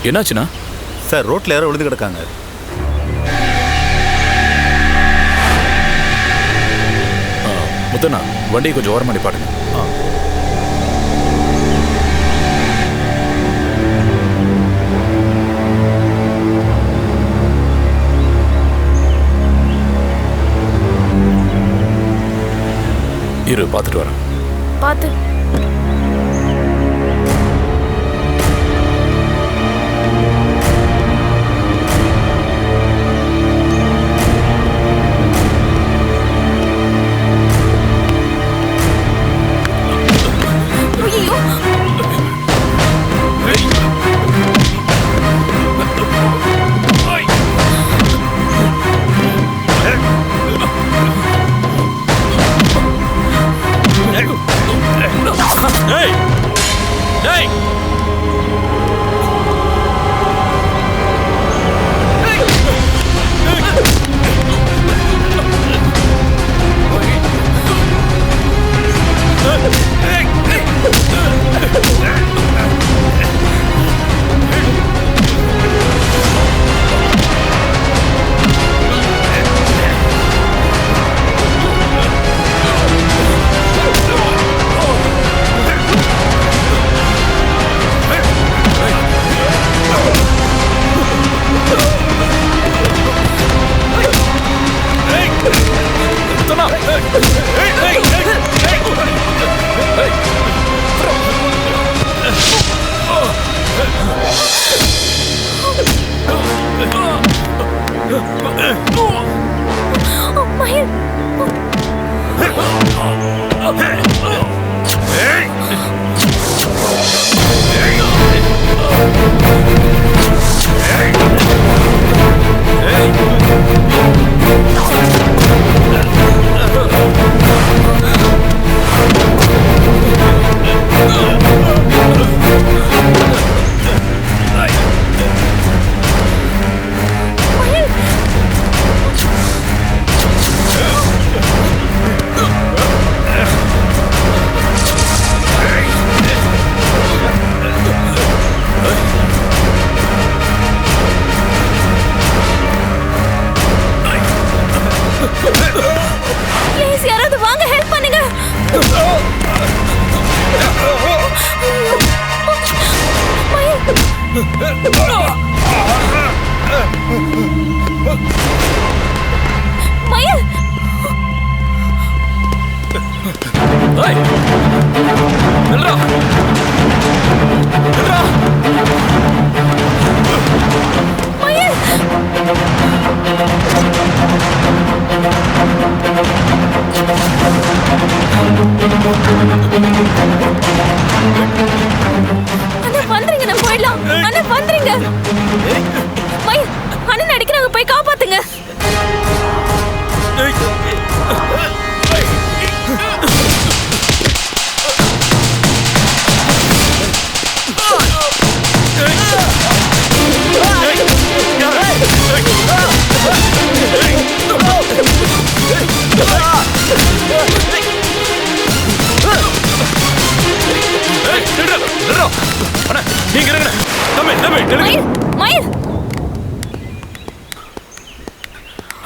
என்னாச்சுண்ணா? Sir ரோட்டில் யாரோ விழுந்து கிடக்காங்க. முத்தண்ணா வண்டியை கொஞ்சம் ஓரமாக நிப்பாட்டுங்க. இரு பார்த்துட்டு வரேன். பார்த்து.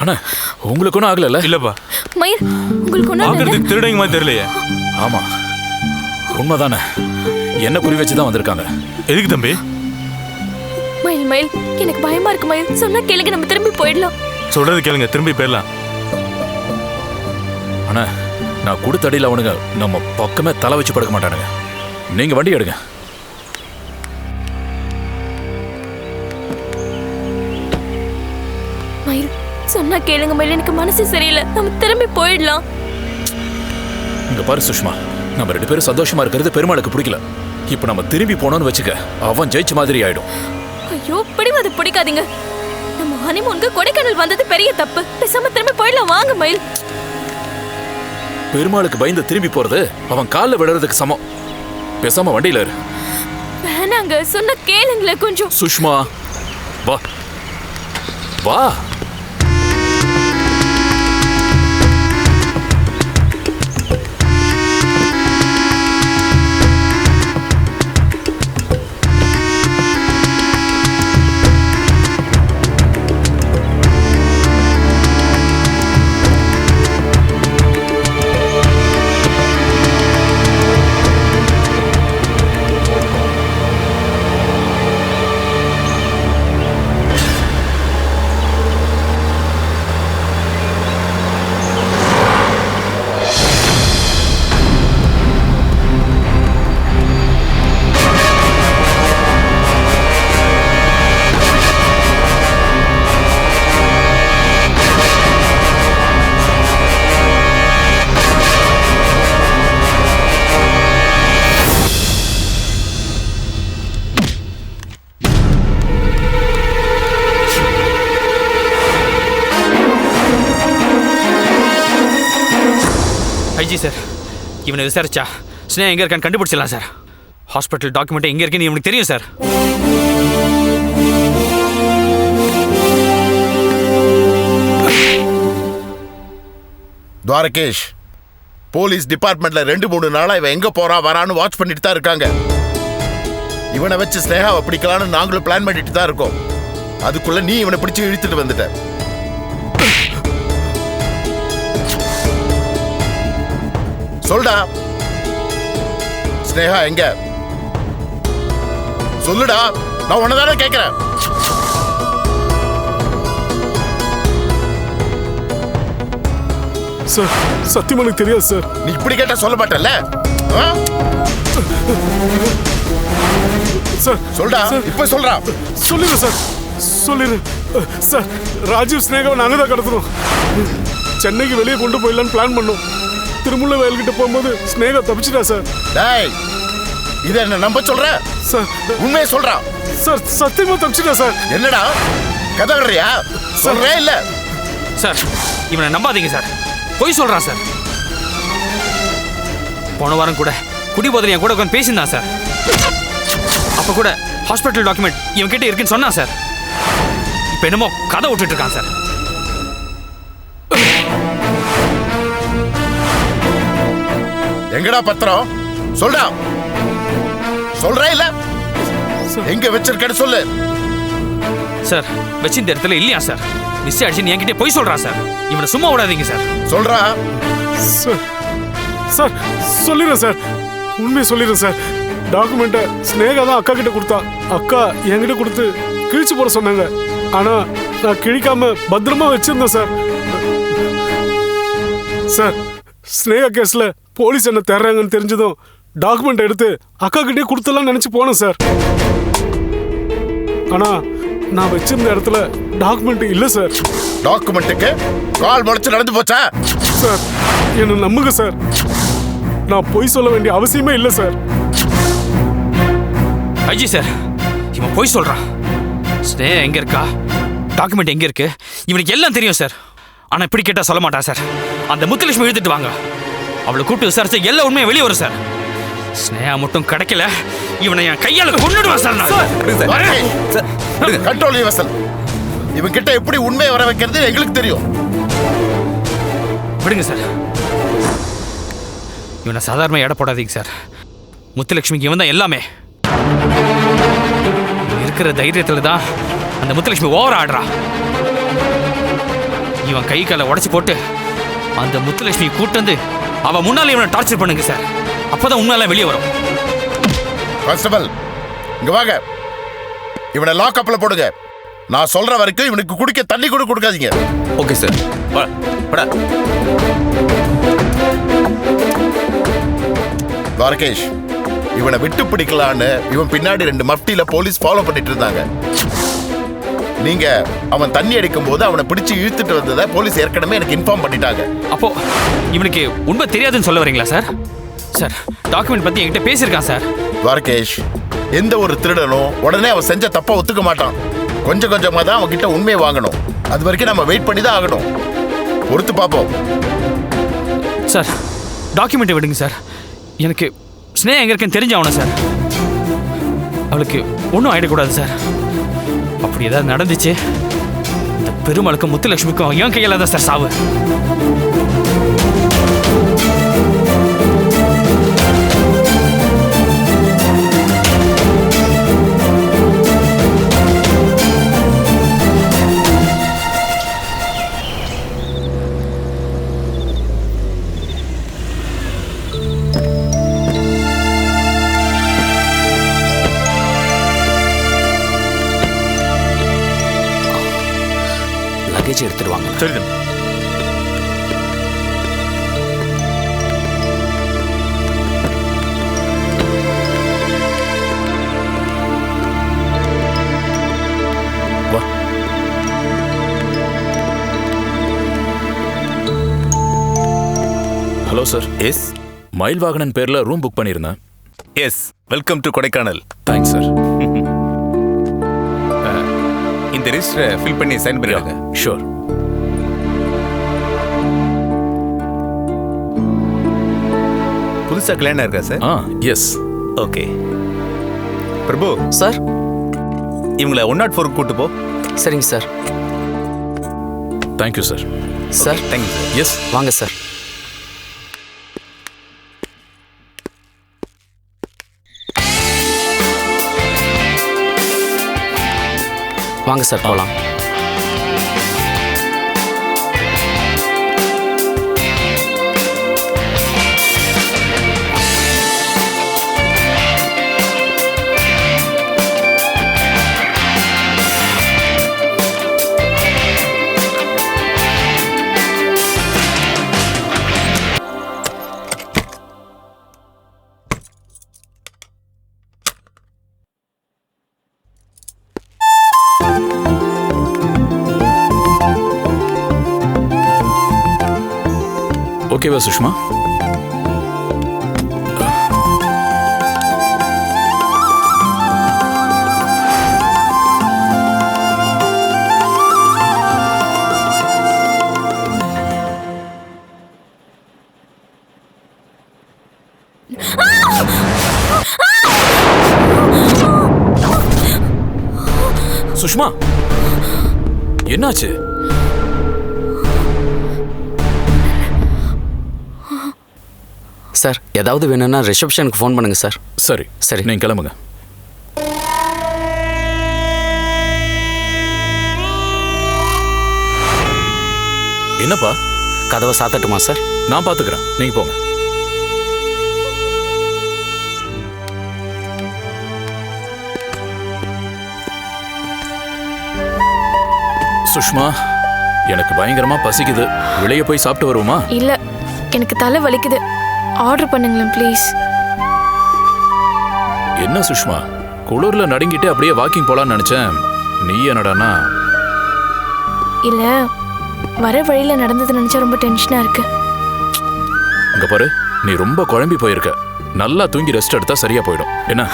அண்ணா உங்களுக்கு ஒன்றும் ஆகல? இல்லப்பா. மயில் உங்களுக்கு ஒன்றும் திருடங்க மாதிரி தெரியலையே. ஆமா உண்மைதானே, என்ன குறி வச்சு தான் வந்திருக்காங்க. எதுக்கு தம்பி? மயில் மயில் எனக்கு பயமா இருக்கு மயில், சொன்னா கேளுங்க, நம்ம திரும்பி போயிடலாம். சொல்றது கேளுங்க, திரும்பி போயிடலாம். அண்ணா நான் கொடுத்த அடியில் அவனுங்க நம்ம பக்கமே தலை வச்சு படுக்க மாட்டானுங்க. நீங்க வண்டி எடுங்க. மயில் சொன்னா கேளுங்க மயில், எனக்கு மனசு சரியில்லை, நம்ம திரும்பி போயிடலாம். இங்க பாரு சுஷ்மா, நம்ம 2 பேரும் சந்தோஷமா இருக்கிறது பெருமாளுக்கு பிடிக்கல. இப்ப நம்ம திரும்பி போனோம்னு வச்சுக்க, அவன் ஜெயிச்ச மாதிரி ஆயிடும். ஐயோ பிடிவாது பிடிக்காதீங்க, நம்ம ஹனிமூனுக்கு கொடைக்கானல் வந்தது பெரிய தப்பு. பேசாம திரும்பி போயிடலாம், வாங்க மயில். பெருமாளுக்கு பயந்து திரும்பி போறது அவன் காலில் விழுறதுக்கு சமம். பேசாம வண்டியில இரு. வேணாங்க, சொன்ன கேளுங்களேன் கொஞ்சம். சுஷ்மா வா வா. சார், இவனை விசாரிச்சா ஸ்னேகா எங்கே இருக்கான்னு கண்டுபிடிச்சிடலாம் சார். ஹாஸ்பிட்டல் டாக்குமெண்ட் எங்கே இருக்குன்னு இவனுக்கு தெரியும் சார். துவாரகேஷ், போலீஸ் டிபார்ட்மெண்ட்ல 2-3 நாளா இவன் எங்க போறா வரான்னு வாட்ச் பண்ணிட்டு தான் இருக்காங்க. இவனை வச்சு ஸ்னேகாவை பிடிக்கலான்னு நாங்களும் பிளான் பண்ணிட்டு தான் இருக்கோம். அதுக்குள்ள நீ இவனை பிடிச்சு இழுத்துட்டு வந்துட்ட. சொல்டா, ஸ்னேகா எங்க? சொல்லுடா, நான் உன்னதானே கேட்கிறேன். சார் சத்தியமா எனக்கு தெரியாது சார். நீ இப்படி கேட்டா சொல்ல மாட்டல்ல? சார் சொல்டா, இப்ப சொல்றா. சொல்லிடு சார், சொல்லிடு சார். ராஜீவ் ஸ்னேகாவை நாங்க தான் கடத்துறோம். சென்னைக்கு வெளியே கொண்டு போயிடலான்னு பிளான் பண்ணோம். திருமுல்ல வயல்கிட்ட போகும்போது ஸ்னேகா தப்பிச்சிட்டா சார். டேய், இத என்ன நம்ப சொல்ற? சார் உண்மையை சொல்றா. சார் சத்தியமா தப்பிச்சிட்டா சார். என்னடா கதை வர்றியா? சொல்றே இல்ல சார். இவனை நம்பாதீங்க சார், பொய் சொல்றான் சார். போன வாரம் கூட குடிபோதையில் என் கூட உட்காந்து பேசியிருந்தான் சார். அப்ப கூட ஹாஸ்பிட்டல் டாக்குமெண்ட் இவன் கிட்ட இருக்குன்னு சொன்னான் சார். இப்ப என்னமோ கதை விட்டுட்டு இருக்கான் சார். எங்கடா பத்திரம்? சொல்டா. சொல்றே இல்ல? எங்க வச்சிருக்கேன்னு சொல்லு. சார் வச்சிருந்த இடத்துல இல்லையா சார்? மிஸ் ஆயிடுச்சுன்னு என்கிட்ட பொய் சொல்றான் சார். இவனை சும்மா விடாதீங்க சார். சொல்றா. சார் சார் சொல்லிடுறேன் சார், உண்மையை சொல்லிடுறேன் சார். டாக்குமெண்ட்டை ஸ்னேகா தான் அக்கா கிட்ட கொடுத்தா. அக்கா என்கிட்ட கொடுத்து கிழிச்சு போட சொன்னாங்க. ஆனா நான் கிழிக்காம பத்திரமா வச்சிருந்தேன் சார். சார் ஸ்னேகா கேஸ்ல போலீஸ் என்ன தேடுறாங்கன்னு தெரிஞ்சதும் டாக்குமெண்ட் எடுத்து அக்கா கிட்டே கொடுத்தலாம் நினைச்சு போனேன் சார். ஆனா நான் வச்சிருந்த இடத்துல டாக்குமெண்ட் இல்ல சார். டாக்குமெண்ட்டுக்கு கால் முளைச்சு நடந்து போச்சா? சார் என்ன நம்புங்க சார், நான் பொய் சொல்ல வேண்டிய அவசியமே இல்லை சார். ஐஜி சார், இவன் பொய் சொல்றான். ஸ்னேகா எங்க இருக்கா, டாக்குமெண்ட் எங்க இருக்கு, இவனுக்கு எல்லாம் தெரியும் சார். ஆனா இப்படி கேட்டா சொல்ல மாட்டான் சார். அந்த முத்துலட்சுமி இழுத்துட்டு வாங்க, அவளை கூப்பிட்டு விசாரிச்சு எல்லா உண்மையும் வெளியே வரும் சார். ஸ்னேகா மட்டும் கிடைக்கல, இவனை என் கையால கொன்னுடுவான் சார். Control yourself. இவன் கிட்ட எப்படி உண்மையை வர வைக்கிறது எங்களுக்கு தெரியும். விடுங்க சார், இவனை சாதாரண எடை போடாதீங்க சார். முத்துலட்சுமிக்கு இவன் தான் எல்லாமே. இருக்கிற தைரியத்துல தான் அந்த முத்துலட்சுமி ஓவர் ஆடுறா. இவன் கை காலை உடைச்சு போட்டு அந்த முத்துலட்சுமி கூட்டு வந்து அவ முன்னால இவனை டார்ச்சர் பண்ணுங்க சார். அப்பதான் உண்மையெல்லாம் வெளியே வரும். கான்ஸ்டபிள், இங்க வாங்க. இவனை லாக் அப்ல போடுங்க. நான் சொல்ற வரைக்கும் இவனுக்கு குடிக்க தண்ணி கூட கொடுக்காதீங்க. Okay sir. துவாரகேஷ், இவனை விட்டு பிடிக்கலான்னு இவன் பின்னாடி 2 மஃப்டில போலீஸ் ஃபாலோ பண்ணிட்டு இருந்தாங்க. நீங்க அவன் தண்ணி அடிக்கும் போது அவனை பிடிச்சு இழுத்துட்டு வந்ததை போலீஸ் ஏற்கனவே எனக்கு இன்ஃபார்ம் பண்ணிட்டாங்க. அப்போ இவனுக்கு உண்மை தெரியாதுன்னு சொல்ல வரீங்களா சார்? சார் டாக்குமெண்ட் பத்தி என்கிட்ட பேசியிருக்கான் சார். துவாரகேஷ், எந்த ஒரு திருடனும் உடனே அவன் செஞ்ச தப்ப ஒத்துக்க மாட்டான். கொஞ்சம் கொஞ்சமா தான் அவன் கிட்ட உண்மையை வாங்கணும். அது வரைக்கும் நம்ம வெயிட் பண்ணி தான் ஆகணும். பொறுத்து பார்ப்போம். சார் டாக்குமெண்ட்டை விடுங்க சார். எனக்கு ஸ்னேகா எங்க இருக்குன்னு தெரிஞ்சாகணும் சார். அவளுக்கு ஒன்றும் ஆயிடக்கூடாது சார். அப்படி ஏதாவது நடந்துச்சு, இந்த பெருமாளுக்கும் முத்துலட்சுமிக்கும் என் கையில தான் சார் சாவு. லக்கேஜ் எடுத்துடுவாங்க. சரி தம்பி. வா. Hello sir. S Mayil Vahanan பேர்ல ரூம் புக் பண்ணியிருந்தேன். Yes, welcome to Kodaikanal. Thanks sir. இந்த ரிஜிஸ்டரை ஃபில் பண்ணி சைன் பண்ணிடுங்க. ஷூர். புதுசா கல்யாணம் இருக்கா sir? Yes. Okay. Prabhu sir இவங்கள 104 கூட்டு போ. சரிங்க sir. Thank you sir. Sir thank you sir. Yes. வாங்க சார். வாங்க சார் போகலாம். ஓகேவா சுஷ்மா? சுஷ்மா என்னாச்சு? சார் ஏதாவது வேணும்னா ரிசப்ஷனுக்கு ஃபோன் பண்ணுங்க சார். சரி சரி. நீங்க கிளம்புங்க. என்னப்பா? கதவை சாத்தட்டுமா சார்? நான் பாத்துக்கிறேன், நீங்க போங்க. சுஷ்மா எனக்கு பயங்கரமா பசிக்குது, வெளியே போய் சாப்பிட்டு வருவோமா? இல்ல, எனக்கு தலை வலிக்குது. ஆர்டர் பண்ணுங்களேன் ப்ளீஸ். என்ன சுஷ்மா, குளிர்ல நடுங்கிட்டு அப்படியே வாக்கிங் போலான்னு நினைச்சேன். நீ என்னடானா? இல்ல, வர வழியில நடந்தது நினைச்சா ரொம்ப டென்ஷனா இருக்கு. இங்க பாரு, நீ ரொம்ப குழம்பி போயிருக்க. நல்லா தூங்கி ரெஸ்ட் எடுத்தா சரியா போயிடும். என்ன?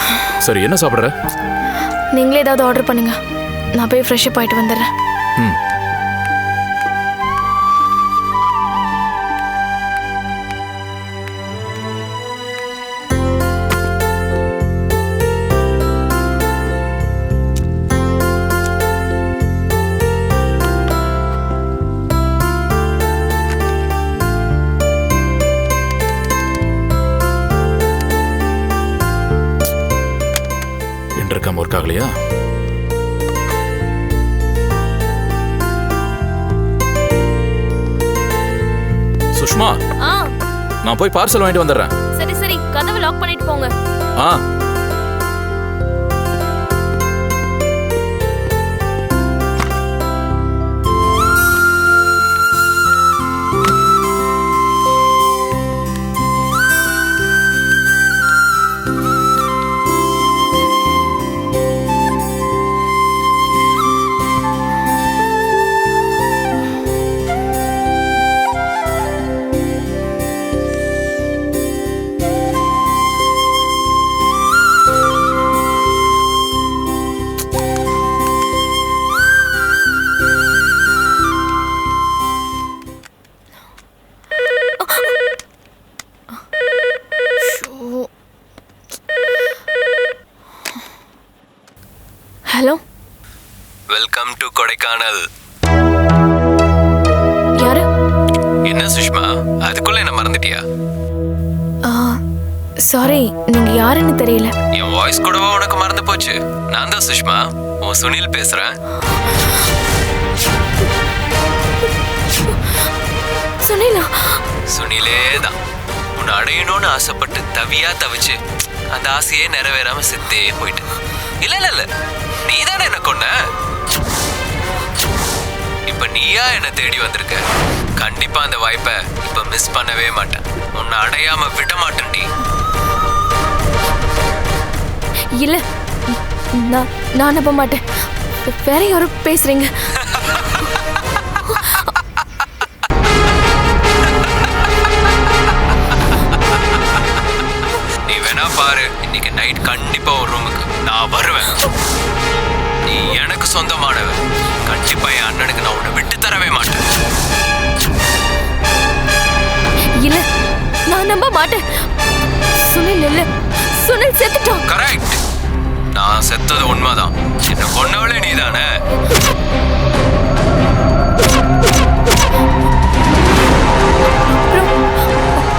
சரி, என்ன சாப்பிடுற? நீங்களே ஏதாவது ஆர்டர் பண்ணுங்க, நான் போய் ஃப்ரெஷ் அப் ஆயிட்டு வந்துடுறேன். ம். ஒர்க் ஆகலையா? சுஷ்மா, நான் போய் பார்சல் வாங்கிட்டு வந்துடுறேன். சரி சரி, கதவை லாக் பண்ணிட்டு போங்க. Hello, welcome to Kodaikanal. யாரு? என்ன சுஷ்மா, அதுக்குள்ள என்ன மறந்துட்டியா? சாரி, நீங்க யாருன்னு தெரியல. என் வாய்ஸ் கூடவா உனக்கு மறந்து போச்சு? நான் தான் சுஷ்மா, உன் சுனில் பேசுறேன். சுனிலா? சுனிலே தான். உன்னை அடையணும்னு ஆசைப்பட்டு தவியா தவிச்சு அந்த ஆசையே நிறைவேறாம செத்தே போயிட்டு. இல்ல இல்ல இல்ல, நீ தானே என்ன கொன்ன. இப்ப நீயா என்ன தேடி வந்திருக்க. கண்டிப்பா அந்த வாய்ப்பை இப்ப மிஸ் பண்ணவே மாட்டேன். உன்னை அடையாம விட மாட்டேன்டி. இல்ல, நான் நம்ப மாட்டேன். வேற யாரும் பேசுறீங்க. நீ வேணா பாரு, இன்னைக்கு நைட் கண்டிப்பா ஒரு ரூமுக்கு நான் வருவேன். நீ எனக்கு சொந்தமானவன். கண்டிப்பா என் அண்ணனுக்கு நான் உன்னை விட்டு தரவே மாட்டேன். இல்ல, நான் நம்ப மாட்டேன். சுனில் இல்ல, சுனில் செத்துட்டான். கரெக்ட். நான் செத்தது உண்மைதான். என்ன கொன்னவளே நீதானே?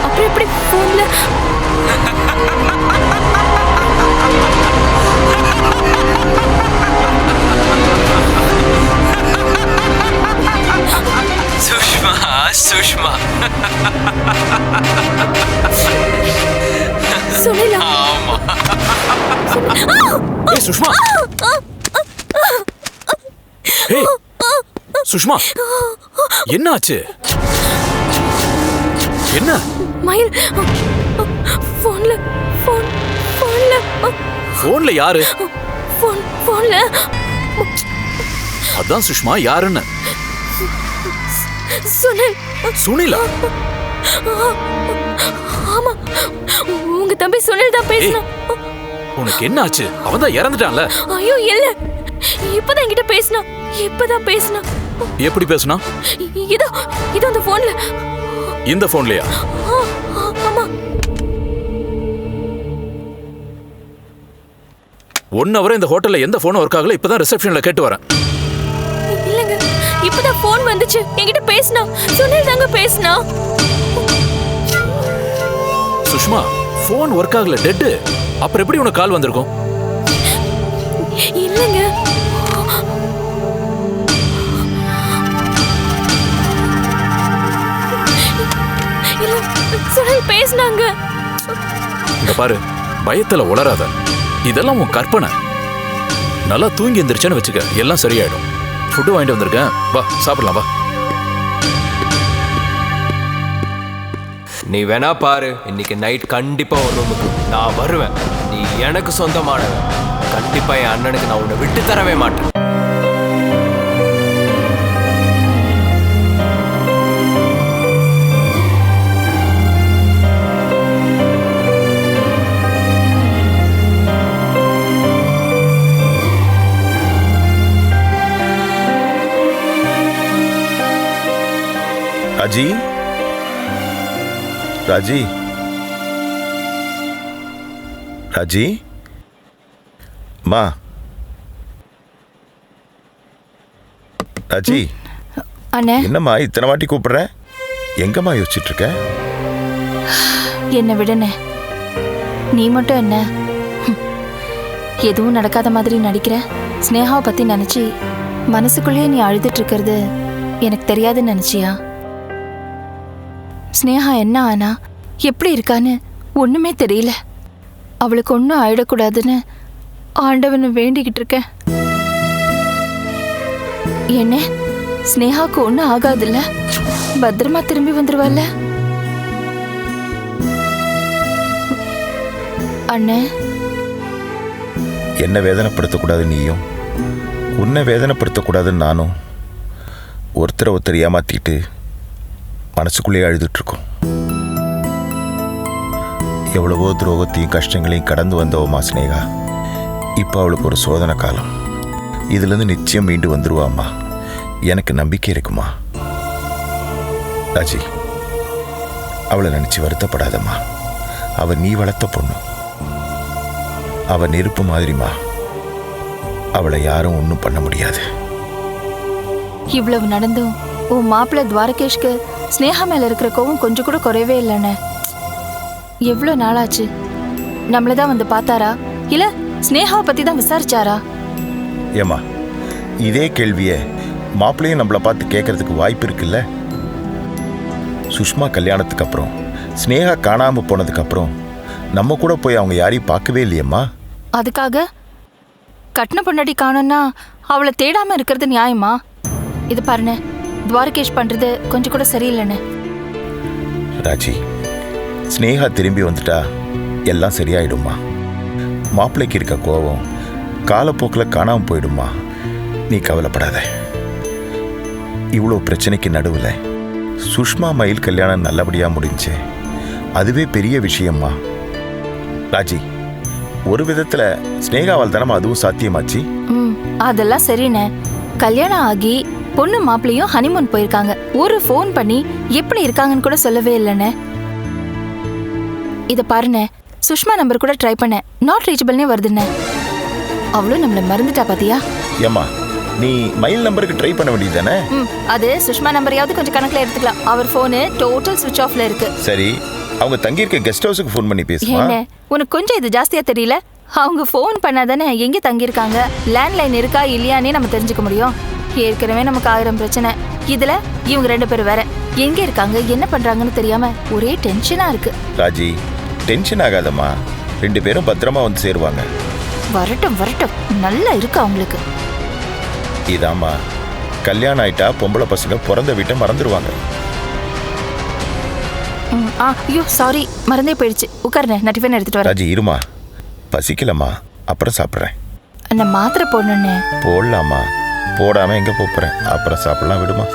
அப்புறம் எப்படி போன்ல? சுஷ்மா, சுஷ்மா. சுனிலா? ஆமா. ஏய் சுஷ்மா, ஏய் சுஷ்மா, என்னாச்சு? என்ன? மயில் போன்ல போன்ல யாரு? போன்ல அதான் சுஷ்மா யாருன்னு. சுனில். சுனிலா? ஆமா, உங்க தம்பி சுனில் தான் பேசினான். உனக்கு என்ன ஆச்சு? அவன் தான் இறந்துட்டான்ல. ஐயோ இல்ல, இப்பதான் என்கிட்ட பேசினான். இப்பதான் பேசினான். எப்படி பேசுனா? இதோ இதோ அந்த போன்ல. இந்த போன்லயா? ஆமா. 1 hour இந்த ஹோட்டல்ல எந்த போனும் ஒர்க் ஆகல. இப்பதான் ரிசப்ஷன்ல கேட்டு வரேன். இல்லங்க, இப்பதான் போன் வந்துச்சு. என்கிட்ட பேசினா சுனில் தாங்க பேசினா. சுஷ்மா, போன் ஒர்க் ஆகல, டெட். அப்புறம் எப்படி உனக்கு கால் வந்திருக்கும்? இல்லங்க, இல்ல, சுனில் பேசினாங்க. இங்க பாரு, பயத்துல உளராத. இதெல்லாம் உன் கற்பனை. நல்லா தூங்கி எந்திரிச்சேன்னு வச்சுக்க, எல்லாம் சரியாயிடும். ஃபுட்டு வாங்கிட்டு வந்திருக்கேன், வா சாப்பிடலாம் வா. நீ வேணா பாரு, இன்னைக்கு நைட் கண்டிப்பா ஒரு ரூமுக்கு நான் வருவேன். நீ எனக்கு சொந்தமானவன். கண்டிப்பா என் அண்ணனுக்கு நான் உன்னை விட்டு தரவே மாட்டேன். ராஜி, ராஜி, ராஜி, மா, ராஜி. அண்ணே, என்னம்மா இத்தனை வாட்டி கூப்பிடுற? எங்கம்மா யோசிச்சுட்டு இருக்க? என்ன விடுனே, நீ மட்டும் என்ன எதுவும் நடக்காத மாதிரி நடிக்கிற? ஸ்னேகாவை பத்தி நினைச்சு மனசுக்குள்ளேயே நீ அழுதுட்டு இருக்கிறது எனக்கு தெரியாதுன்னு நினைச்சியா? ஸ்னேகா என்ன ஆனா, எப்படி இருக்கான்னு ஒண்ணுமே தெரியல. அவளுக்கு ஒன்றும் ஆயிடக்கூடாதுன்னு ஆண்டவனை வேண்டிக்கிட்டு இருக்கேன். என்ன, ஸ்னேகாவுக்கு ஒன்றும் ஆகாதுல்ல? பத்திரமா திரும்பி வந்துருவாள்ல? அண்ணே, என்ன வேதனைப்படுத்தக்கூடாது நீயும், உன்னை வேதனைப்படுத்தக்கூடாதுன்னு நானும் ஒருத்தர் ஏமாத்திட்டு மனசுக்குள்ளேயே அழுதுட்ருக்கோம். எவ்வளவோ துரோகத்தையும் கஷ்டங்களையும் கடந்து வந்தவமா ஸ்னேகா. இப்போ அவளுக்கு ஒரு சோதனை காலம். இதுலேருந்து நிச்சயம் மீண்டு வந்துருவாம்மா. எனக்கு நம்பிக்கை இருக்குமா. ராஜி, அவளை நினச்சி வருத்தப்படாதம்மா. அவள் நீ வளர்த்த பொண்ணு. அவள் நெருப்பு மாதிரிமா. அவளை யாரும் ஒன்றும் பண்ண முடியாது. இவ்வளவு நடந்தும் உன் மாப்பிள்ளை துவாரகேஷ்க்கு ஸ்னேகா மேல இருக்கிற கோவம் கொஞ்சம் கூட குறையவே இல்லைண்ணே. எவ்வளோ நாளாச்சு? நம்மளதான் வந்து பார்த்தாரா, இல்ல ஸ்னேகாவை பத்தி தான் விசாரிச்சாரா? ஏமா, இதே கேள்வியை மாப்பிள்ளையும் நம்மளை பார்த்து கேட்கறதுக்கு வாய்ப்பு இருக்குல்ல? சுஷ்மா கல்யாணத்துக்கு அப்புறம், ஸ்னேகா காணாம போனதுக்கு அப்புறம் நம்ம கூட போய் அவங்க யாரையும் பார்க்கவே இல்லையம்மா. அதுக்காக கட்டின பொண்டாட்டி காணோன்னா அவளை தேடாம இருக்கிறது நியாயமா? இது பாருண்ணே, துவாரகேஷ் பண்றது கொஞ்சம் கூட சரியில்லைண்ணே. ராஜி, ஸ்னேகா திரும்பி வந்துட்டா எல்லாம் சரியாயிடுமா. மாப்பிள்ளைக்கு இருக்க கோபம் காலப்போக்கில் காணாமல் போயிடுமா. நீ கவலைப்படாத. இவ்வளோ பிரச்சனைக்கு நடுவில் சுஷ்மா மயில் கல்யாணம் நல்லபடியாக முடிஞ்சு, அதுவே பெரிய விஷயம்மா. ராஜி, ஒரு விதத்தில் ஸ்னேகாவால் தானே அதுவும் சாத்தியமாச்சு. அதெல்லாம் சரிண்ணே. கல்யாணம் ஆகி பொண்ணு மாப்பிள்ளையும் ஹனிமூன் போயிருக்காங்க. ஒரு ஃபோன் பண்ணி எப்படி இருக்காங்கன்னு கூட சொல்லவே இல்லைண்ணே. இதை பாருண்ணே, சுஷ்மா நம்பர் கூட ட்ரை பண்ணேன், நாட் ரீச்சபிள்னே வருதுண்ணே. அவளும் நம்மள மறந்துட்டா பாத்தியா? ஏம்மா நீ மயில் நம்பருக்கு ட்ரை பண்ண வேண்டியது தானே? அது சுஷ்மா நம்பரையாவது கொஞ்சம் கணக்குல எடுத்துக்கலாம். அவர் போனு டோட்டல் சுவிட்ச் ஆஃப்ல இருக்கு. சரி, அவங்க தங்கியிருக்க கெஸ்ட் ஹவுஸுக்கு ஃபோன் பண்ணி பேசுமா? என்ன உனக்கு கொஞ்சம் இது ஜாஸ்தியா தெரியல? அவங்க ஃபோன் பண்ணாதானே எங்க தங்கியிருக்காங்க, லேண்ட்லைன் இருக்கா இல்லையானே நம்ம தெரிஞ்சுக்க முடியும். ஏற்கனவே நமக்கு 1000 பிரச்சனை, இதுல இவங்க 2 பேரும் வேற. எங்க இருக்காங்க என்ன பண்றாங்கன்னு தெரியாம ஒரே டென்ஷனா இருக்கு. ராஜி, டென்ஷன் ஆகாதம்மா, 2 பேரும் பத்திரமா வந்து சேருவாங்க. வரட்டும் வரட்டும், நல்லா இருக்கு அவங்களுக்கு. இதாம்மா, கல்யாணம் ஆயிட்டா பொம்பளை பசங்க பிறந்த வீட்டை மறந்துடுவாங்க. ஐயோ சாரி, மறந்தே போயிடுச்சு. உட்காருங்க, நான் டிஃபன் எடுத்துட்டு வரேன். ராஜி இருமா, பசிக்கலம்மா, அப்புறம் சாப்பிட்றேன். நான் மாத்திரை போடணுன்னு. போடலாமா, போடாம எங்க போறேன், அப்புறம் சாப்பிடலாம், விடுமா.